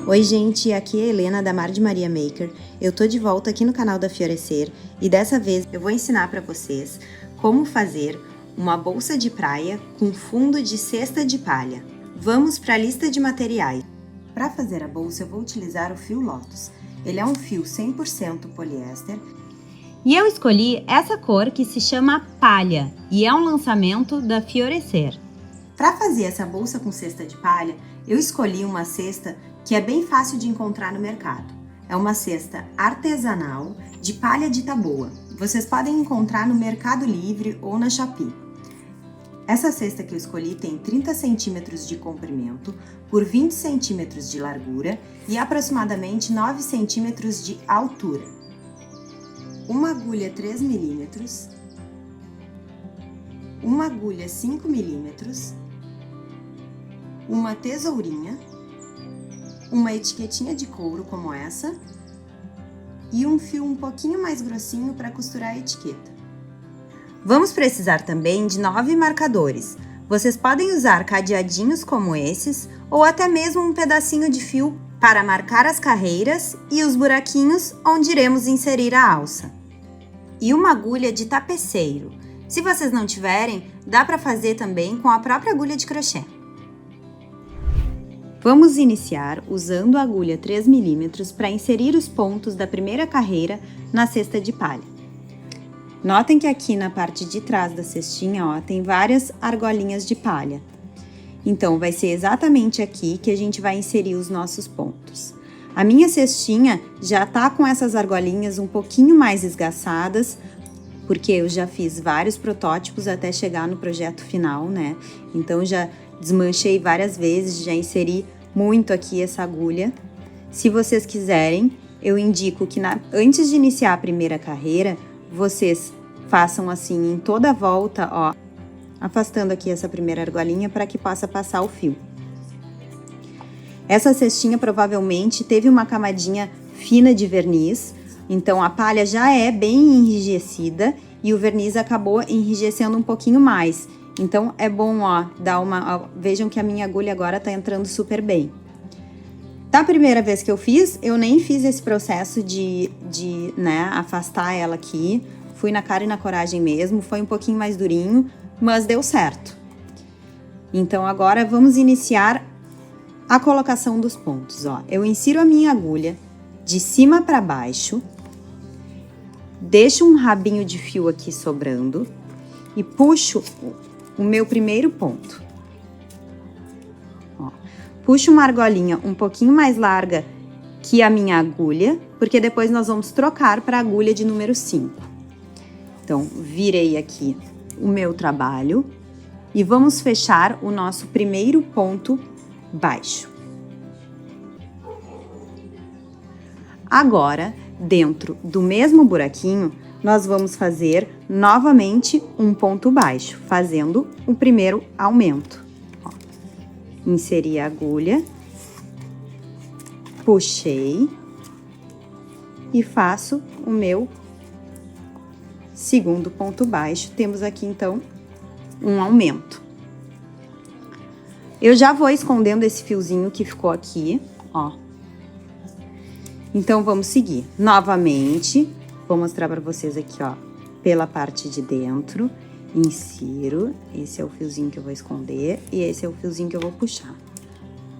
Oi gente, aqui é a Helena da Mar de Maria Maker. Eu tô de volta aqui no canal da Fiorecer e dessa vez eu vou ensinar para vocês como fazer uma bolsa de praia com fundo de cesta de palha. Vamos para a lista de materiais. Para fazer a bolsa eu vou utilizar o fio Lotus. Ele é um fio 100% poliéster. E eu escolhi essa cor que se chama palha e é um lançamento da Fiorecer. Para fazer essa bolsa com cesta de palha, eu escolhi uma cesta que é bem fácil de encontrar no mercado. É uma cesta artesanal de palha de taboa. Vocês podem encontrar no Mercado Livre ou na Shopee. Essa cesta que eu escolhi tem 30 centímetros de comprimento por 20 centímetros de largura e aproximadamente 9 centímetros de altura. Uma agulha 3 milímetros, uma agulha 5 milímetros, uma tesourinha, uma etiquetinha de couro como essa e um fio um pouquinho mais grossinho para costurar a etiqueta. Vamos precisar também de 9 marcadores. Vocês podem usar cadeadinhos como esses ou até mesmo um pedacinho de fio para marcar as carreiras e os buraquinhos onde iremos inserir a alça. E uma agulha de tapeceiro. Se vocês não tiverem, dá para fazer também com a própria agulha de crochê. Vamos iniciar usando a agulha 3 milímetros para inserir os pontos da primeira carreira na cesta de palha. Notem que aqui na parte de trás da cestinha, ó, tem várias argolinhas de palha. Então, vai ser exatamente aqui que a gente vai inserir os nossos pontos. A minha cestinha já tá com essas argolinhas um pouquinho mais esgaçadas, porque eu já fiz vários protótipos até chegar no projeto final, né? Então, já desmanchei várias vezes, já inseri muito aqui essa agulha. Se vocês quiserem, eu indico que antes de iniciar a primeira carreira, vocês façam assim em toda a volta, ó, afastando aqui essa primeira argolinha para que possa passar o fio. Essa cestinha provavelmente teve uma camadinha fina de verniz, então a palha já é bem enrijecida e o verniz acabou enrijecendo um pouquinho mais. Então, é bom, ó, vejam que a minha agulha agora tá entrando super bem. Da primeira vez que eu fiz, eu nem fiz esse processo de afastar ela aqui. Fui na cara e na coragem mesmo, foi um pouquinho mais durinho, mas deu certo. Então, agora vamos iniciar a colocação dos pontos, ó. Eu insiro a minha agulha de cima para baixo, deixo um rabinho de fio aqui sobrando e puxo o meu primeiro ponto. Ó, puxo uma argolinha um pouquinho mais larga que a minha agulha, porque depois nós vamos trocar para a agulha de número 5. Então, virei aqui o meu trabalho e vamos fechar o nosso primeiro ponto baixo. Agora, dentro do mesmo buraquinho, nós vamos fazer novamente um ponto baixo, fazendo o primeiro aumento. Ó, inseri a agulha, puxei e faço o meu segundo ponto baixo. Temos aqui, então, um aumento. Eu já vou escondendo esse fiozinho que ficou aqui, ó. Então, vamos seguir. Novamente, vou mostrar para vocês aqui, ó, pela parte de dentro, insiro, esse é o fiozinho que eu vou esconder e esse é o fiozinho que eu vou puxar.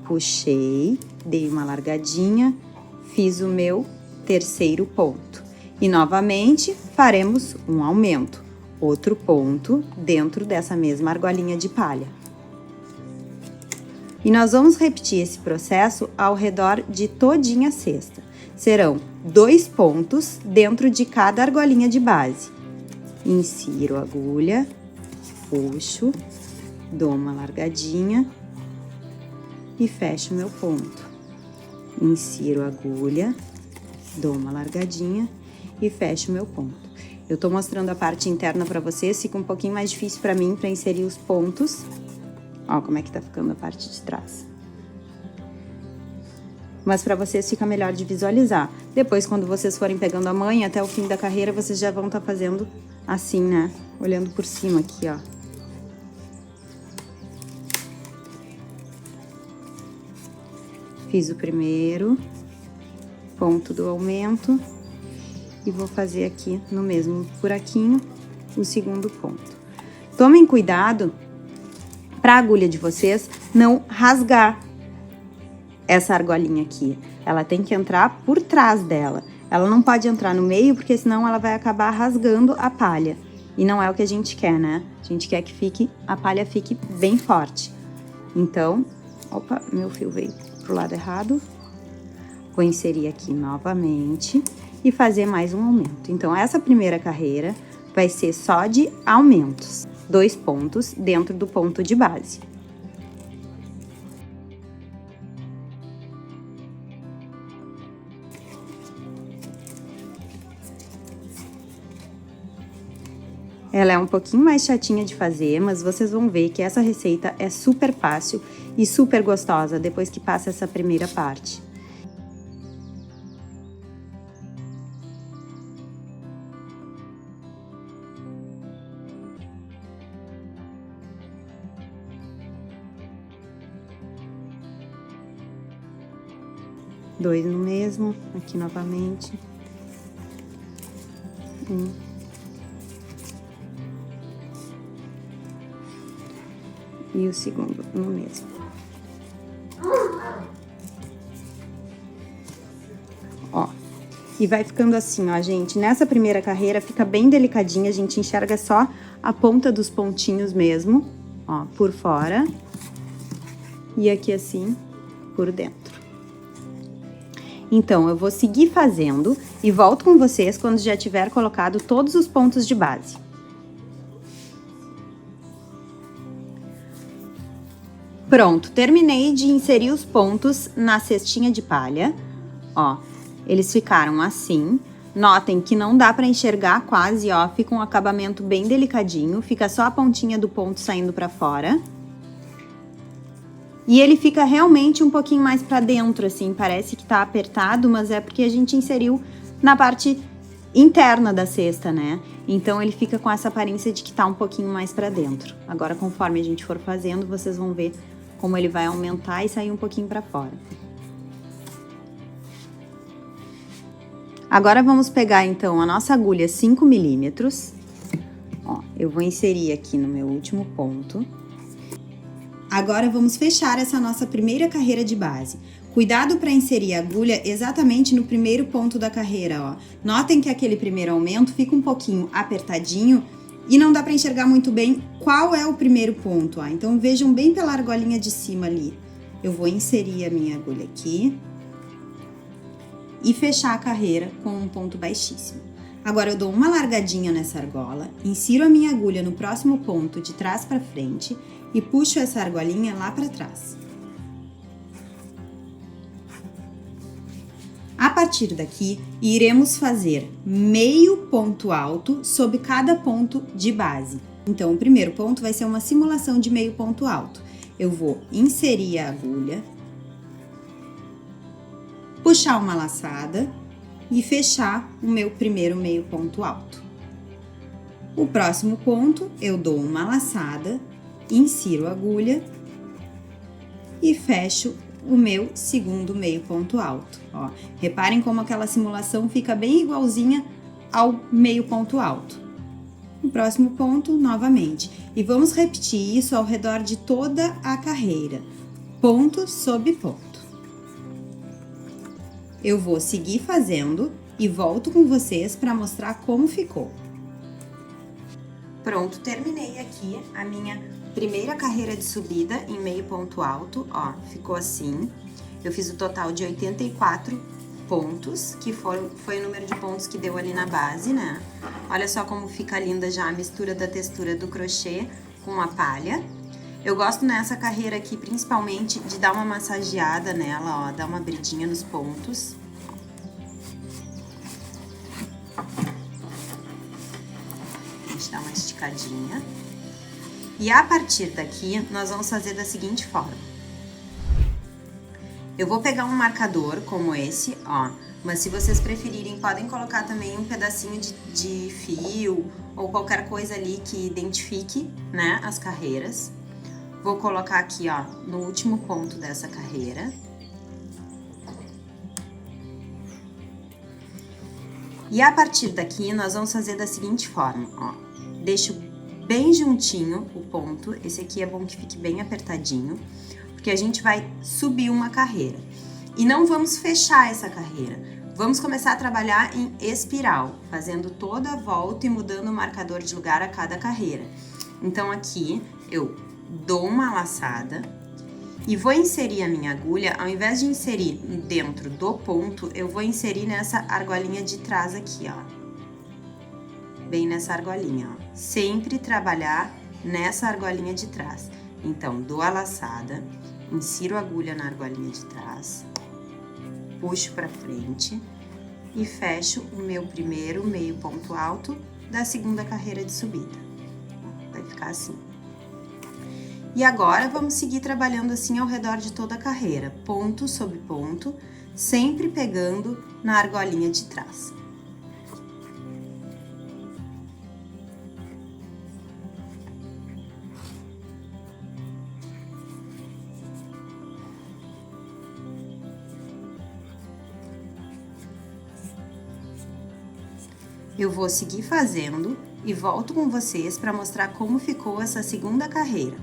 Puxei, dei uma largadinha, fiz o meu terceiro ponto. E novamente, faremos um aumento, outro ponto dentro dessa mesma argolinha de palha. E nós vamos repetir esse processo ao redor de todinha a cesta. Serão 2 pontos dentro de cada argolinha de base. Insiro a agulha, puxo, dou uma largadinha e fecho meu ponto. Insiro a agulha, dou uma largadinha e fecho meu ponto. Eu tô mostrando a parte interna para vocês, fica um pouquinho mais difícil para mim para inserir os pontos. Ó, como é que tá ficando a parte de trás. Mas para vocês fica melhor de visualizar. Depois, quando vocês forem pegando a manha, até o fim da carreira, vocês já vão estar fazendo assim, né? Olhando por cima aqui, ó. Fiz o primeiro ponto do aumento e vou fazer aqui no mesmo buraquinho o segundo ponto. Tomem cuidado para a agulha de vocês não rasgar essa argolinha aqui. Ela tem que entrar por trás dela. Ela não pode entrar no meio, porque senão ela vai acabar rasgando a palha. E não é o que a gente quer, né? A gente quer que a palha fique bem forte. Então, opa, meu fio veio pro lado errado. Vou inserir aqui novamente e fazer mais um aumento. Então, essa primeira carreira vai ser só de aumentos. 2 pontos dentro do ponto de base. Ela é um pouquinho mais chatinha de fazer, mas vocês vão ver que essa receita é super fácil e super gostosa depois que passa essa primeira parte. Dois no mesmo, aqui novamente. E o segundo no mesmo. Ó, e vai ficando assim, ó, gente. Nessa primeira carreira fica bem delicadinha, a gente enxerga só a ponta dos pontinhos mesmo, ó, por fora. E aqui assim, por dentro. Então, eu vou seguir fazendo e volto com vocês quando já tiver colocado todos os pontos de base. Pronto, terminei de inserir os pontos na cestinha de palha, ó, eles ficaram assim. Notem que não dá pra enxergar quase, ó, fica um acabamento bem delicadinho, fica só a pontinha do ponto saindo pra fora. E ele fica realmente um pouquinho mais pra dentro, assim, parece que tá apertado, mas é porque a gente inseriu na parte interna da cesta, né? Então, ele fica com essa aparência de que tá um pouquinho mais pra dentro. Agora, conforme a gente for fazendo, vocês vão ver como ele vai aumentar e sair um pouquinho pra fora. Agora, vamos pegar, então, a nossa agulha 5 milímetros. Ó, eu vou inserir aqui no meu último ponto. Agora, vamos fechar essa nossa primeira carreira de base. Cuidado para inserir a agulha exatamente no primeiro ponto da carreira, ó. Notem que aquele primeiro aumento fica um pouquinho apertadinho e não dá para enxergar muito bem qual é o primeiro ponto, ó. Então, vejam bem pela argolinha de cima ali. Eu vou inserir a minha agulha aqui e fechar a carreira com um ponto baixíssimo. Agora, eu dou uma largadinha nessa argola, insiro a minha agulha no próximo ponto de trás para frente e puxo essa argolinha lá para trás. A partir daqui, iremos fazer meio ponto alto sobre cada ponto de base. Então, o primeiro ponto vai ser uma simulação de meio ponto alto. Eu vou inserir a agulha, puxar uma laçada e fechar o meu primeiro meio ponto alto. O próximo ponto, eu dou uma laçada, insiro a agulha e fecho o meu segundo meio ponto alto, ó. Reparem como aquela simulação fica bem igualzinha ao meio ponto alto. O próximo ponto, novamente. E vamos repetir isso ao redor de toda a carreira, ponto sobre ponto. Eu vou seguir fazendo e volto com vocês para mostrar como ficou. Pronto, terminei aqui a minha primeira carreira de subida em meio ponto alto, ó, ficou assim. Eu fiz o total de 84 pontos, que foi o número de pontos que deu ali na base, né? Olha só como fica linda já a mistura da textura do crochê com a palha. Eu gosto nessa carreira aqui, principalmente, de dar uma massageada nela, ó, dar uma abridinha nos pontos. A gente dá uma esticadinha. E a partir daqui, nós vamos fazer da seguinte forma. Eu vou pegar um marcador como esse, ó, mas se vocês preferirem, podem colocar também um pedacinho de fio ou qualquer coisa ali que identifique, né, as carreiras. Vou colocar aqui, ó, no último ponto dessa carreira. E a partir daqui, nós vamos fazer da seguinte forma, ó. Deixo bem juntinho o ponto, esse aqui é bom que fique bem apertadinho, porque a gente vai subir uma carreira. E não vamos fechar essa carreira, vamos começar a trabalhar em espiral, fazendo toda a volta e mudando o marcador de lugar a cada carreira. Então, aqui, eu dou uma laçada e vou inserir a minha agulha, ao invés de inserir dentro do ponto, eu vou inserir nessa argolinha de trás aqui, ó. Bem nessa argolinha, ó. Sempre trabalhar nessa argolinha de trás. Então, dou a laçada, insiro a agulha na argolinha de trás, puxo pra frente e fecho o meu primeiro meio ponto alto da segunda carreira de subida. Vai ficar assim. E agora, vamos seguir trabalhando assim ao redor de toda a carreira, ponto sobre ponto, sempre pegando na argolinha de trás. Eu vou seguir fazendo e volto com vocês para mostrar como ficou essa segunda carreira.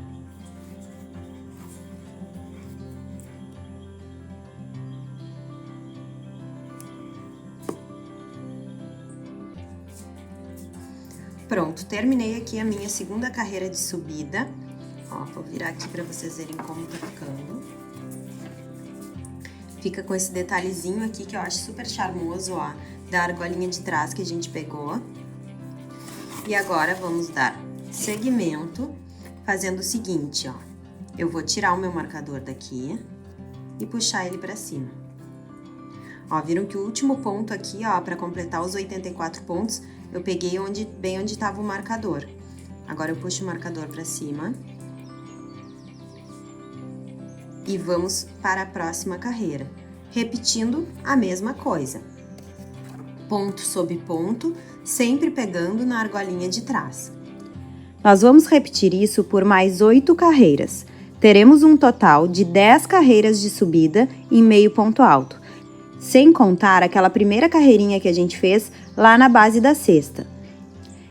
Pronto, terminei aqui a minha segunda carreira de subida. Ó, vou virar aqui para vocês verem como tá ficando. Fica com esse detalhezinho aqui que eu acho super charmoso, ó, da argolinha de trás que a gente pegou. E agora, vamos dar seguimento, fazendo o seguinte, ó. Eu vou tirar o meu marcador daqui e puxar ele pra cima. Ó, viram que o último ponto aqui, ó, pra completar os 84 pontos, eu peguei bem onde tava o marcador. Agora, eu puxo o marcador pra cima. E vamos para a próxima carreira, repetindo a mesma coisa. Ponto sobre ponto, sempre pegando na argolinha de trás. Nós vamos repetir isso por mais 8 carreiras. Teremos um total de 10 carreiras de subida em meio ponto alto, sem contar aquela primeira carreirinha que a gente fez lá na base da cesta.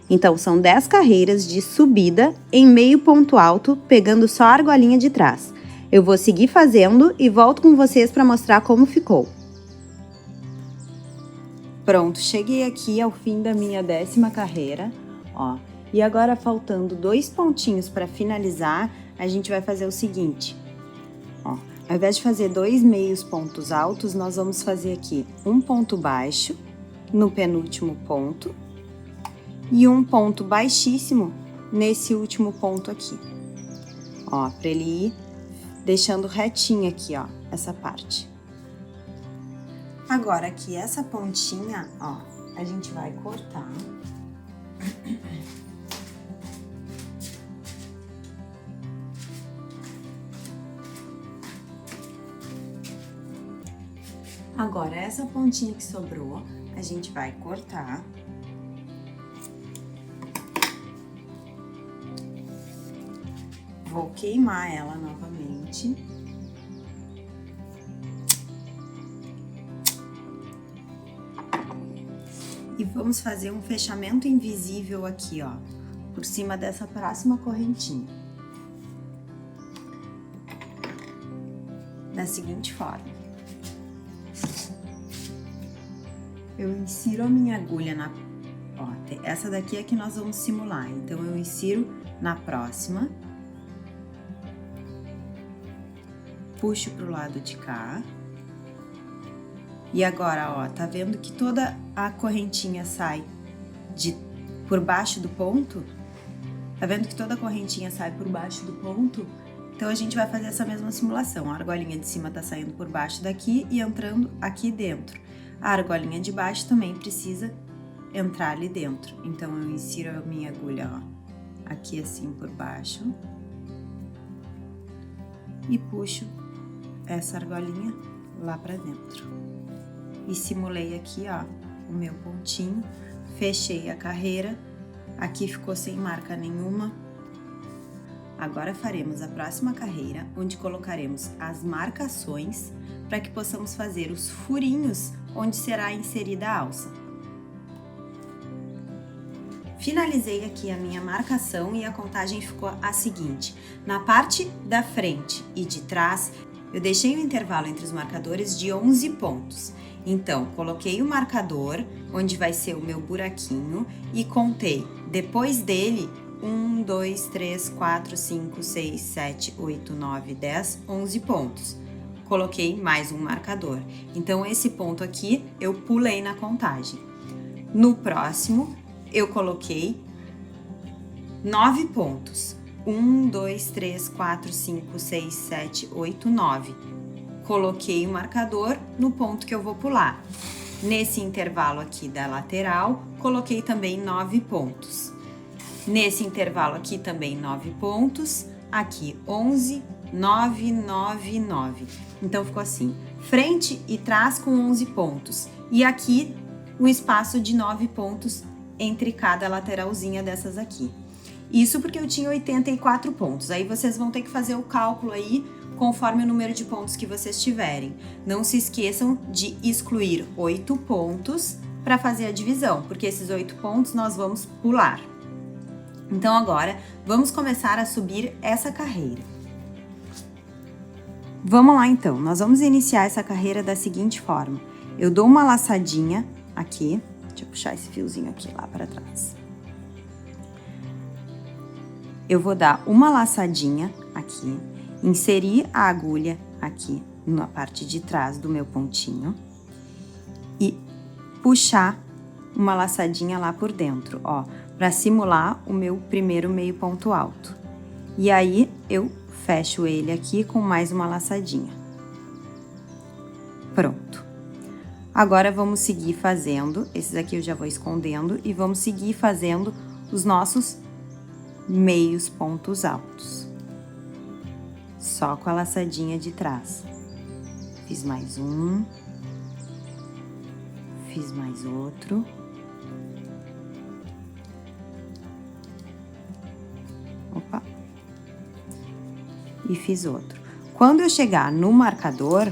Então, são 10 carreiras de subida em meio ponto alto, pegando só a argolinha de trás. Eu vou seguir fazendo e volto com vocês para mostrar como ficou. Pronto, cheguei aqui ao fim da minha 10ª carreira, ó. E agora, faltando 2 pontinhos para finalizar, a gente vai fazer o seguinte, ó. Ao invés de fazer 2 meios pontos altos, nós vamos fazer aqui um ponto baixo no penúltimo ponto e um ponto baixíssimo nesse último ponto aqui. Ó, para ele ir deixando retinho aqui, ó, essa parte. Agora, aqui, essa pontinha, ó, a gente vai cortar. Agora, essa pontinha que sobrou, a gente vai cortar. Vou queimar ela novamente. E vamos fazer um fechamento invisível aqui, ó, por cima dessa próxima correntinha. Da seguinte forma. Eu insiro a minha agulha na... Ó, essa daqui é que nós vamos simular, então eu insiro na próxima. Puxo pro lado de cá. E agora, ó, tá vendo que toda a correntinha sai por baixo do ponto? Tá vendo que toda a correntinha sai por baixo do ponto? Então, a gente vai fazer essa mesma simulação. A argolinha de cima tá saindo por baixo daqui e entrando aqui dentro. A argolinha de baixo também precisa entrar ali dentro. Então, eu insiro a minha agulha, ó, aqui assim por baixo. E puxo essa argolinha lá pra dentro. E simulei aqui, ó, o meu pontinho, fechei a carreira, aqui ficou sem marca nenhuma. Agora faremos a próxima carreira, onde colocaremos as marcações para que possamos fazer os furinhos onde será inserida a alça. Finalizei aqui a minha marcação e a contagem ficou a seguinte. Na parte da frente e de trás, eu deixei um intervalo entre os marcadores de 11 pontos. Então, coloquei o marcador, onde vai ser o meu buraquinho, e contei, depois dele, 1, 2, 3, 4, 5, 6, 7, 8, 9, 10, 11 pontos. Coloquei mais um marcador. Então, esse ponto aqui, eu pulei na contagem. No próximo, eu coloquei 9 pontos. 1, 2, 3, 4, 5, 6, 7, 8, 9. Coloquei o marcador no ponto que eu vou pular. Nesse intervalo aqui da lateral, coloquei também 9 pontos. Nesse intervalo aqui também 9 pontos. Aqui 11, 9, 9, 9. Então, ficou assim, frente e trás com 11 pontos. E aqui, um espaço de 9 pontos entre cada lateralzinha dessas aqui. Isso porque eu tinha 84 pontos. Aí vocês vão ter que fazer o cálculo aí conforme o número de pontos que vocês tiverem. Não se esqueçam de excluir 8 pontos para fazer a divisão, porque esses 8 pontos nós vamos pular. Então agora, vamos começar a subir essa carreira. Vamos lá então, nós vamos iniciar essa carreira da seguinte forma. Eu dou uma laçadinha aqui. Deixa eu puxar esse fiozinho aqui lá para trás. Eu vou dar uma laçadinha aqui, inserir a agulha aqui na parte de trás do meu pontinho e puxar uma laçadinha lá por dentro, ó, para simular o meu primeiro meio ponto alto. E aí, eu fecho ele aqui com mais uma laçadinha. Pronto. Agora, vamos seguir fazendo, esses aqui eu já vou escondendo, e vamos seguir fazendo os nossos meios pontos altos. Só com a laçadinha de trás. Fiz mais um. Fiz mais outro. Opa. E fiz outro. Quando eu chegar no marcador,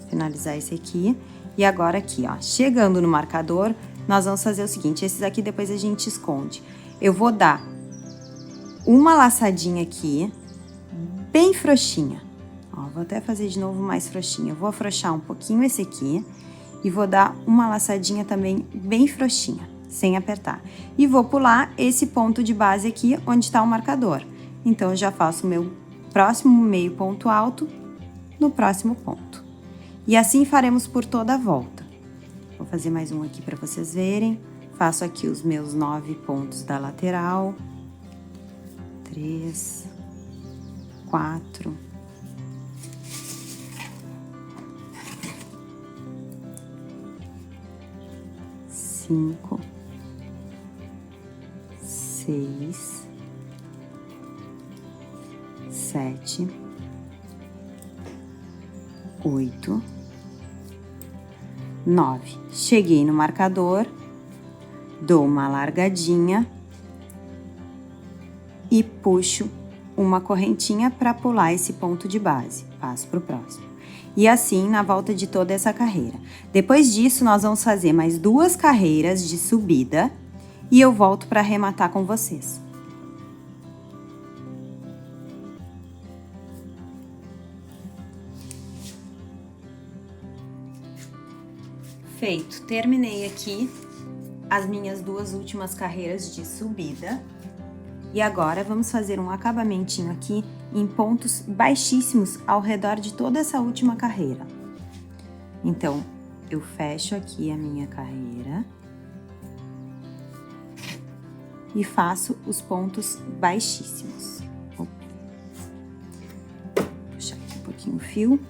finalizar esse aqui, e agora aqui, ó, chegando no marcador, nós vamos fazer o seguinte, esses aqui depois a gente esconde. Eu vou dar uma laçadinha aqui, bem frouxinha. Ó, vou até fazer de novo mais frouxinha. Eu vou afrouxar um pouquinho esse aqui e vou dar uma laçadinha também bem frouxinha, sem apertar. E vou pular esse ponto de base aqui, onde está o marcador. Então, eu já faço o meu próximo meio ponto alto no próximo ponto. E assim faremos por toda a volta. Vou fazer mais um aqui para vocês verem. Faço aqui os meus 9 pontos da lateral. 3, 4, 5, 6, 7, 8, 9. Cheguei no marcador, dou uma largadinha e puxo uma correntinha para pular esse ponto de base. Passo para o próximo. E assim na volta de toda essa carreira. Depois disso, nós vamos fazer mais 2 carreiras de subida e eu volto para arrematar com vocês. Feito, terminei aqui as minhas 2 últimas carreiras de subida. E agora, vamos fazer um acabamentinho aqui em pontos baixíssimos ao redor de toda essa última carreira. Então, eu fecho aqui a minha carreira e faço os pontos baixíssimos. Vou puxar aqui um pouquinho o fio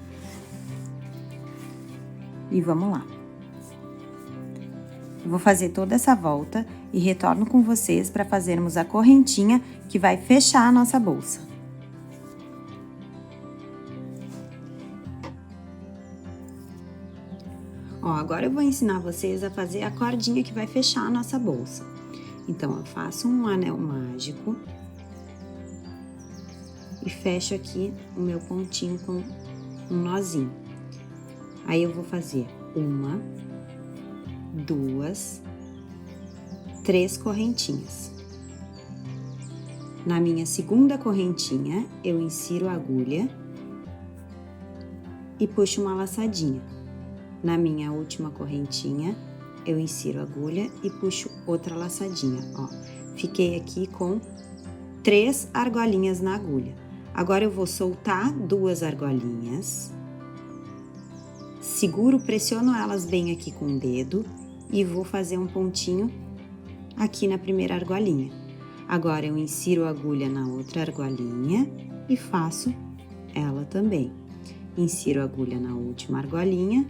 e vamos lá. Eu vou fazer toda essa volta e retorno com vocês para fazermos a correntinha que vai fechar a nossa bolsa. Ó, agora eu vou ensinar vocês a fazer a cordinha que vai fechar a nossa bolsa. Então, eu faço um anel mágico e fecho aqui o meu pontinho com um nozinho. Aí, eu vou fazer 1, 2, 3 correntinhas. Na minha segunda correntinha, eu insiro a agulha e puxo uma laçadinha. Na minha última correntinha, eu insiro a agulha e puxo outra laçadinha, ó. Fiquei aqui com 3 argolinhas na agulha. Agora eu vou soltar 2 argolinhas, seguro, pressiono elas bem aqui com o dedo e vou fazer um pontinho aqui na primeira argolinha. Agora eu insiro a agulha na outra argolinha e faço ela também. Insiro a agulha na última argolinha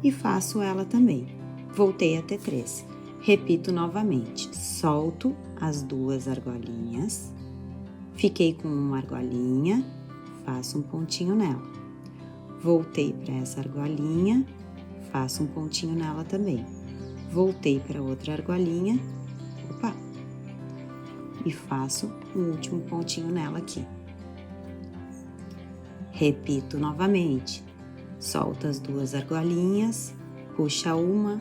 e faço ela também. Voltei até 3. Repito novamente, solto as 2 argolinhas, fiquei com uma argolinha, faço um pontinho nela. Voltei para essa argolinha, faço um pontinho nela também. Voltei para outra argolinha, e faço um último pontinho nela aqui. Repito novamente, solta as 2 argolinhas, puxa uma,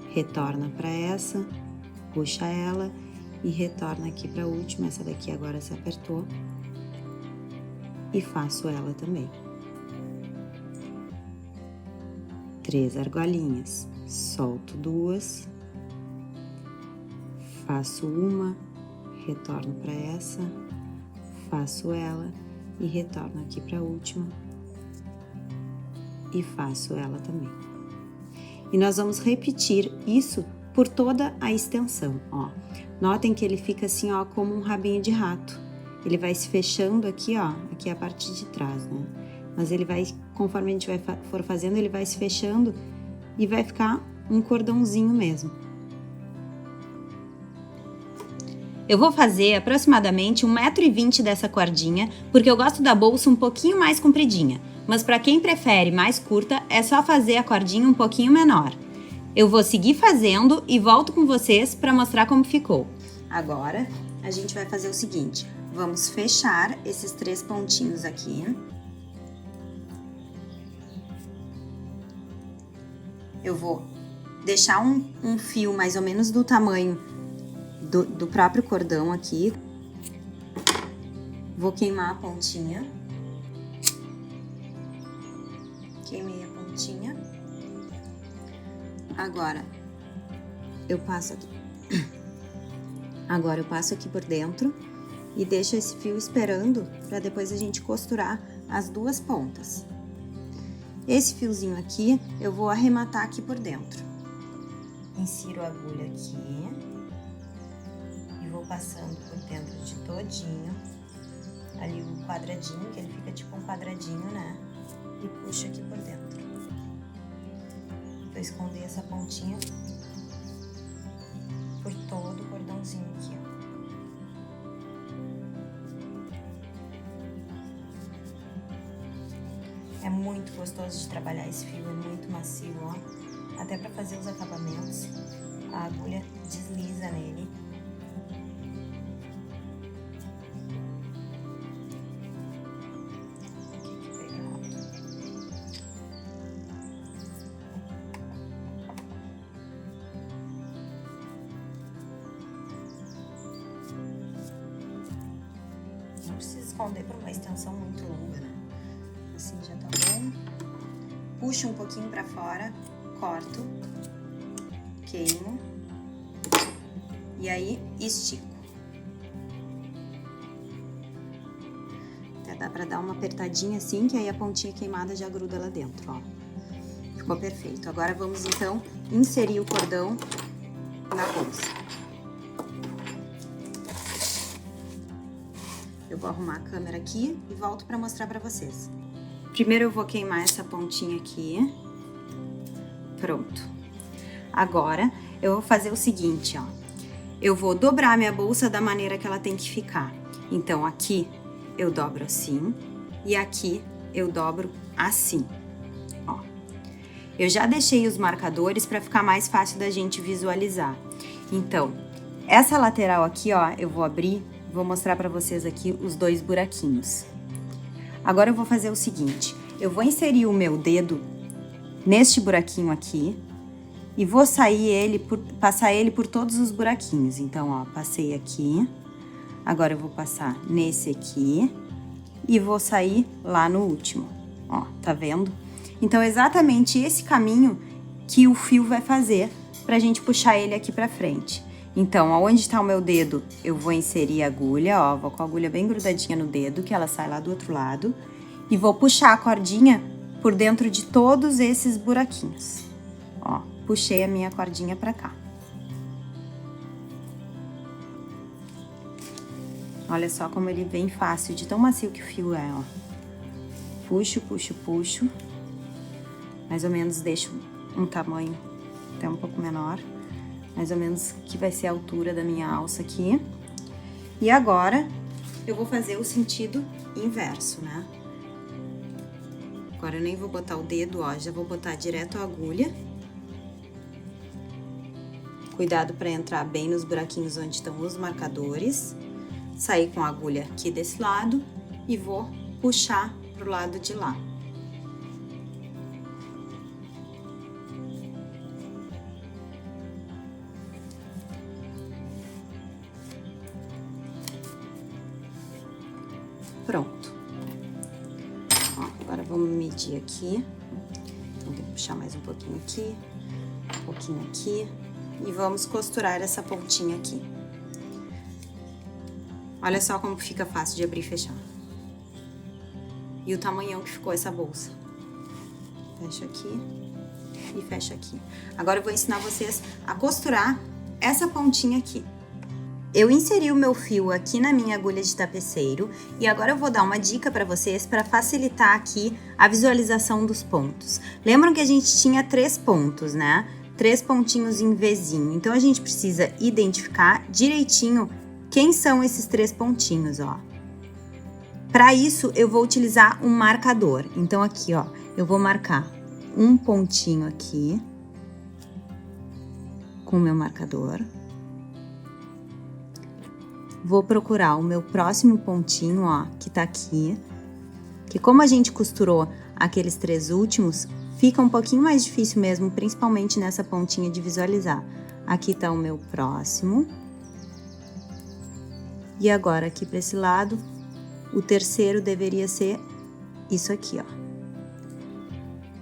retorna para essa, puxa ela e retorna aqui para a última. Essa daqui agora se apertou e faço ela também. 3 argolinhas, solto 2, faço uma, retorno para essa, faço ela e retorno aqui para a última e faço ela também. E nós vamos repetir isso por toda a extensão, ó. Notem que ele fica assim, ó, como um rabinho de rato. Ele vai se fechando aqui, ó, aqui é a parte de trás, né? Mas ele vai, conforme a gente for fazendo, ele vai se fechando e vai ficar um cordãozinho mesmo. Eu vou fazer aproximadamente 1,20 m dessa cordinha, porque eu gosto da bolsa um pouquinho mais compridinha. Mas para quem prefere mais curta, é só fazer a cordinha um pouquinho menor. Eu vou seguir fazendo e volto com vocês para mostrar como ficou. Agora, a gente vai fazer o seguinte, vamos fechar esses 3 pontinhos aqui. Eu vou deixar um fio mais ou menos do tamanho do próprio cordão aqui. Vou queimar a pontinha. Queimei a pontinha. Agora, eu passo aqui. Agora eu passo aqui por dentro e deixo esse fio esperando para depois a gente costurar as 2 pontas. Esse fiozinho aqui, eu vou arrematar aqui por dentro. Insiro a agulha aqui e vou passando por dentro de todinho, ali o quadradinho, que ele fica tipo um quadradinho, né? E puxo aqui por dentro. Vou esconder essa pontinha por todo o cordãozinho aqui, ó. É muito gostoso de trabalhar esse fio, é muito macio, ó. Até pra fazer os acabamentos, a agulha desliza nele. Não precisa esconder por uma extensão muito longa, né? Assim já tá bom. Puxo um pouquinho pra fora, corto, queimo e aí estico. Até dá pra dar uma apertadinha assim, que aí a pontinha queimada já gruda lá dentro, ó. Ficou perfeito. Agora vamos então inserir o cordão na bolsa. Eu vou arrumar a câmera aqui e volto pra mostrar pra vocês. Primeiro eu vou queimar essa pontinha aqui. Pronto. Agora, eu vou fazer o seguinte, ó. Eu vou dobrar minha bolsa da maneira que ela tem que ficar. Então, aqui eu dobro assim e aqui eu dobro assim, ó. Eu já deixei os marcadores para ficar mais fácil da gente visualizar. Então, essa lateral aqui, ó, eu vou abrir, vou mostrar para vocês aqui os 2 buraquinhos. Agora eu vou fazer o seguinte, eu vou inserir o meu dedo neste buraquinho aqui e vou passar ele por todos os buraquinhos. Então, ó, passei aqui, agora eu vou passar nesse aqui e vou sair lá no último, ó, tá vendo? Então, é exatamente esse caminho que o fio vai fazer pra gente puxar ele aqui pra frente. Então, onde tá o meu dedo, eu vou inserir a agulha, ó, vou com a agulha bem grudadinha no dedo, que ela sai lá do outro lado, e vou puxar a cordinha por dentro de todos esses buraquinhos. Ó, puxei a minha cordinha pra cá. Olha só como ele vem fácil, de tão macio que o fio é, ó. Puxo, puxo, puxo. Mais ou menos deixo um tamanho até um pouco menor. Mais ou menos que vai ser a altura da minha alça aqui. E agora, eu vou fazer o sentido inverso, né? Agora eu nem vou botar o dedo, ó, já vou botar direto a agulha. Cuidado para entrar bem nos buraquinhos onde estão os marcadores. Sair com a agulha aqui desse lado e vou puxar pro lado de lá. Pronto. Ó, agora vamos medir aqui. Então, tem que puxar mais um pouquinho aqui, um pouquinho aqui. E vamos costurar essa pontinha aqui. Olha só como fica fácil de abrir e fechar. E o tamanhão que ficou essa bolsa. Fecha aqui e fecha aqui. Agora eu vou ensinar vocês a costurar essa pontinha aqui. Eu inseri o meu fio aqui na minha agulha de tapeceiro e agora eu vou dar uma dica para vocês para facilitar aqui a visualização dos pontos. Lembram que a gente tinha 3 pontos, né? 3 pontinhos em Vzinho. Então, a gente precisa identificar direitinho quem são esses 3 pontinhos, ó. Para isso, eu vou utilizar um marcador. Então, aqui, ó, eu vou marcar um pontinho aqui com o meu marcador. Vou procurar o meu próximo pontinho, ó, que tá aqui. Que como a gente costurou aqueles 3 últimos, fica um pouquinho mais difícil mesmo, principalmente nessa pontinha de visualizar. Aqui tá o meu próximo. E agora, aqui para esse lado, o terceiro deveria ser isso aqui, ó.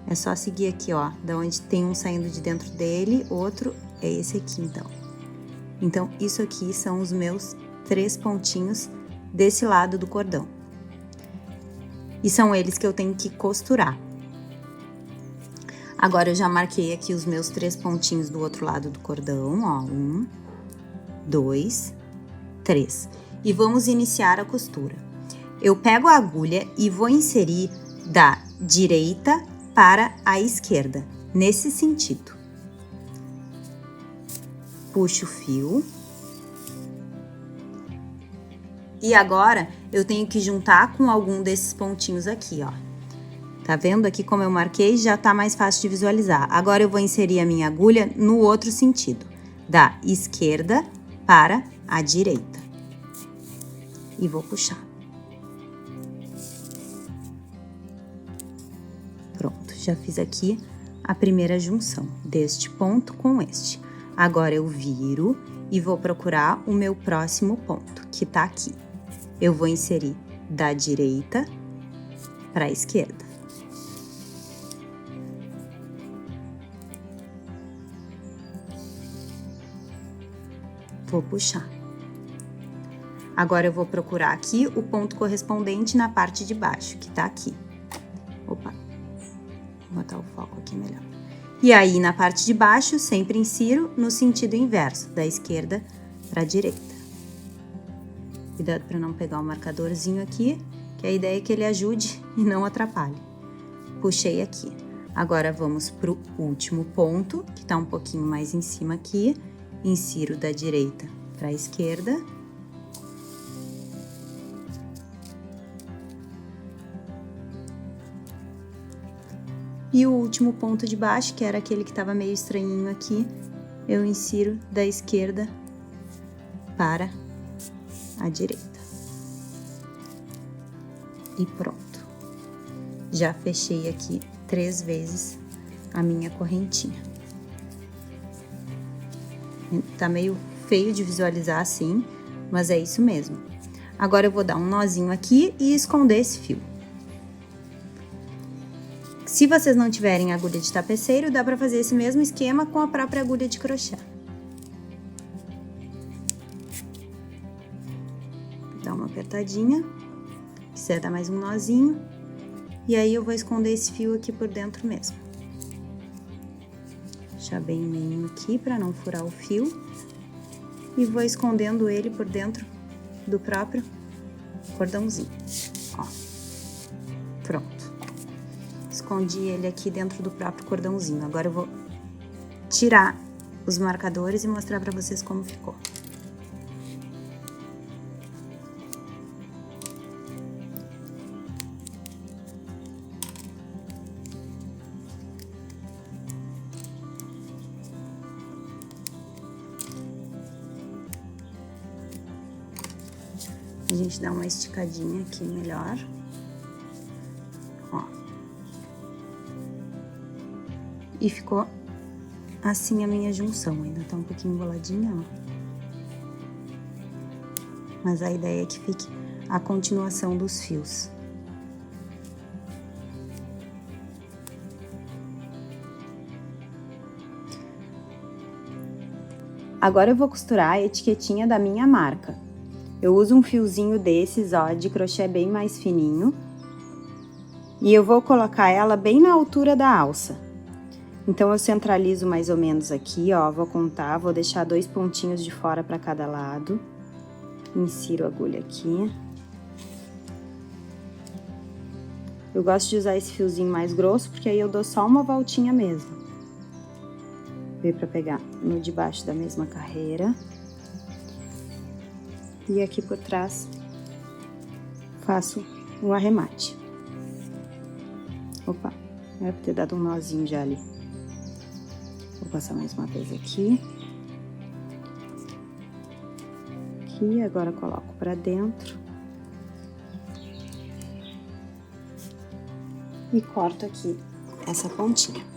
É só seguir aqui, ó, da onde tem um saindo de dentro dele, outro é esse aqui, então. Então, isso aqui são os meus 3 pontinhos desse lado do cordão. E são eles que eu tenho que costurar. Agora, eu já marquei aqui os meus 3 pontinhos do outro lado do cordão, ó. 1, 2, 3. E vamos iniciar a costura. Eu pego a agulha e vou inserir da direita para a esquerda, nesse sentido. Puxo o fio. E agora, eu tenho que juntar com algum desses pontinhos aqui, ó. Tá vendo aqui como eu marquei? Já tá mais fácil de visualizar. Agora, eu vou inserir a minha agulha no outro sentido, da esquerda para a direita. E vou puxar. Pronto, já fiz aqui a primeira junção deste ponto com este. Agora, eu viro e vou procurar o meu próximo ponto, que tá aqui. Eu vou inserir da direita para a esquerda. Vou puxar. Agora, eu vou procurar aqui o ponto correspondente na parte de baixo, que tá aqui. Opa, vou botar o foco aqui melhor. E aí, na parte de baixo, sempre insiro no sentido inverso, da esquerda para a direita. Cuidado para não pegar o marcadorzinho aqui, que a ideia é que ele ajude e não atrapalhe. Puxei aqui. Agora, vamos pro último ponto, que tá um pouquinho mais em cima aqui. Insiro da direita para a esquerda. E o último ponto de baixo, que era aquele que estava meio estranhinho aqui, eu insiro da esquerda para a direita. E pronto. Já fechei aqui 3 vezes a minha correntinha. Tá meio feio de visualizar assim, mas é isso mesmo. Agora eu vou dar um nozinho aqui e esconder esse fio. Se vocês não tiverem agulha de tapeceiro, dá pra fazer esse mesmo esquema com a própria agulha de crochê. Dá uma apertadinha, quiser dar mais um nozinho, e aí eu vou esconder esse fio aqui por dentro mesmo. Deixar bem meio aqui pra não furar o fio, e vou escondendo ele por dentro do próprio cordãozinho, ó. Pronto. Escondi ele aqui dentro do próprio cordãozinho. Agora eu vou tirar os marcadores e mostrar pra vocês como ficou. A gente dá uma esticadinha aqui melhor. Ó. E ficou assim a minha junção. Ainda tá um pouquinho emboladinha, ó. Mas a ideia é que fique a continuação dos fios. Agora eu vou costurar a etiquetinha da minha marca. Eu uso um fiozinho desses, ó, de crochê bem mais fininho. E eu vou colocar ela bem na altura da alça. Então, eu centralizo mais ou menos aqui, ó, vou contar, vou deixar 2 pontinhos de fora para cada lado. Insiro a agulha aqui. Eu gosto de usar esse fiozinho mais grosso, porque aí eu dou só uma voltinha mesmo. Veio para pegar no de baixo da mesma carreira. E aqui por trás, faço o arremate. Opa, era pra ter dado um nozinho já ali. Vou passar mais uma vez aqui. Aqui, agora coloco pra dentro. E corto aqui essa pontinha.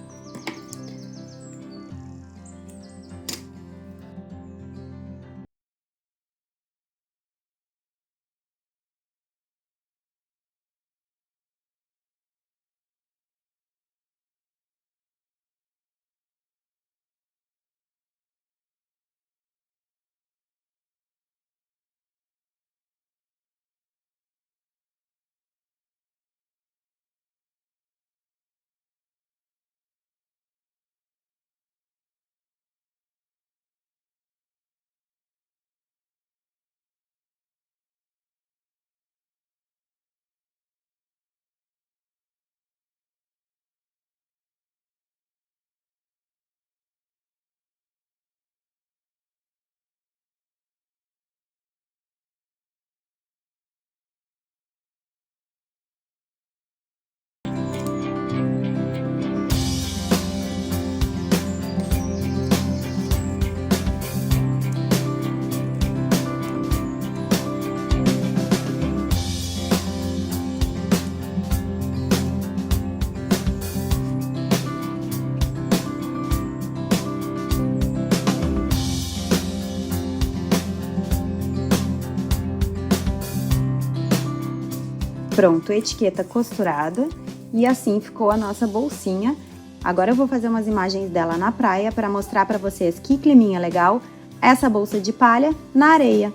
Pronto, etiqueta costurada e assim ficou a nossa bolsinha. Agora eu vou fazer umas imagens dela na praia para mostrar para vocês que climinha legal essa bolsa de palha na areia.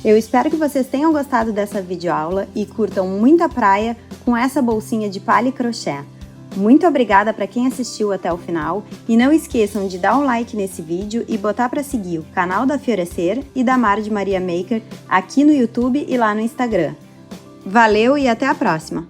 Eu espero que vocês tenham gostado dessa videoaula e curtam muita praia com essa bolsinha de palha e crochê. Muito obrigada para quem assistiu até o final e não esqueçam de dar um like nesse vídeo e botar para seguir o canal da Fiorecer e da Mar de Maria Maker aqui no YouTube e lá no Instagram. Valeu e até a próxima!